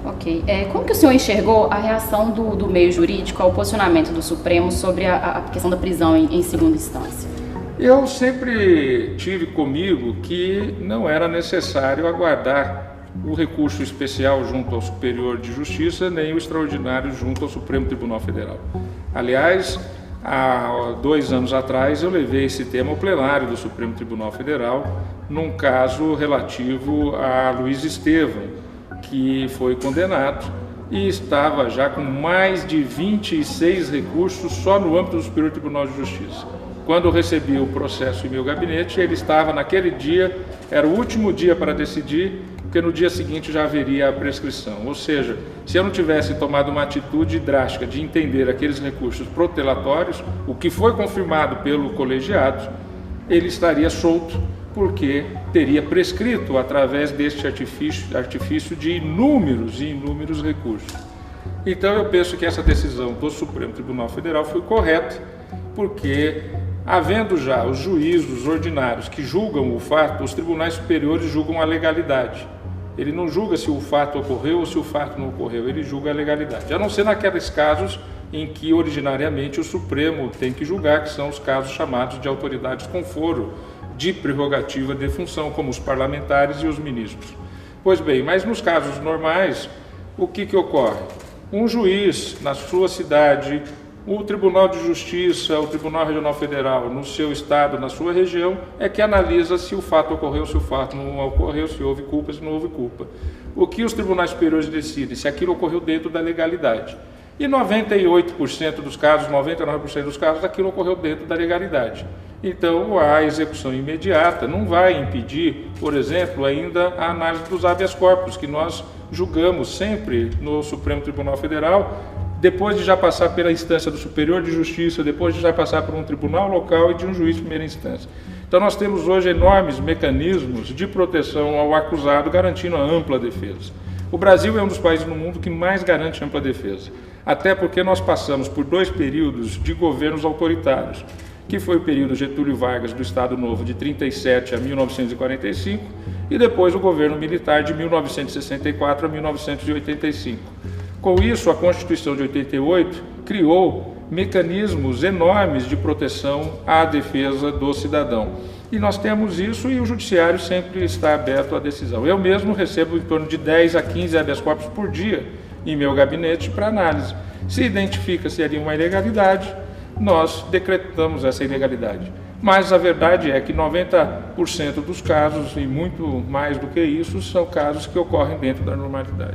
Ok. Como que o senhor enxergou a reação do meio jurídico ao posicionamento do Supremo sobre a questão da prisão em segunda instância? Eu sempre tive comigo que não era necessário aguardar o recurso especial junto ao Superior de Justiça, nem o extraordinário junto ao Supremo Tribunal Federal. Aliás, há 2 anos atrás eu levei esse tema ao plenário do Supremo Tribunal Federal, num caso relativo a Luiz Estevam, que foi condenado e estava já com mais de 26 recursos só no âmbito do Superior Tribunal de Justiça. Quando eu recebi o processo em meu gabinete, ele estava naquele dia, era o último dia para decidir, porque no dia seguinte já haveria a prescrição. Ou seja, se eu não tivesse tomado uma atitude drástica de entender aqueles recursos protelatórios, o que foi confirmado pelo colegiado, ele estaria solto, porque teria prescrito através deste artifício de inúmeros e inúmeros recursos. Então eu penso que essa decisão do Supremo Tribunal Federal foi correta, porque havendo já os juízos ordinários que julgam o fato, os tribunais superiores julgam a legalidade. Ele não julga se o fato ocorreu ou se o fato não ocorreu, ele julga a legalidade. A não ser naqueles casos em que originariamente o Supremo tem que julgar, que são os casos chamados de autoridades com foro de prerrogativa de função, como os parlamentares e os ministros. Pois bem, mas nos casos normais, o que ocorre? Um juiz na sua cidade, o Tribunal de Justiça, o Tribunal Regional Federal, no seu estado, na sua região, é que analisa se o fato ocorreu, se o fato não ocorreu, se houve culpa, se não houve culpa. O que os tribunais superiores decidem? Se aquilo ocorreu dentro da legalidade. E 98% dos casos, 99% dos casos, aquilo ocorreu dentro da legalidade. Então, a execução imediata não vai impedir, por exemplo, ainda a análise dos habeas corpus, que nós julgamos sempre no Supremo Tribunal Federal, depois de já passar pela instância do Superior de Justiça, depois de já passar por um tribunal local e de um juiz de primeira instância. Então nós temos hoje enormes mecanismos de proteção ao acusado, garantindo a ampla defesa. O Brasil é um dos países no mundo que mais garante ampla defesa, até porque nós passamos por 2 períodos de governos autoritários, que foi o período Getúlio Vargas do Estado Novo de 37 a 1945 e depois o governo militar de 1964 a 1985. Com isso, a Constituição de 88 criou mecanismos enormes de proteção à defesa do cidadão. E nós temos isso e o judiciário sempre está aberto à decisão. Eu mesmo recebo em torno de 10 a 15 habeas corpus por dia em meu gabinete para análise. Se identifica-se ali uma ilegalidade, nós decretamos essa ilegalidade. Mas a verdade é que 90% dos casos, e muito mais do que isso, são casos que ocorrem dentro da normalidade.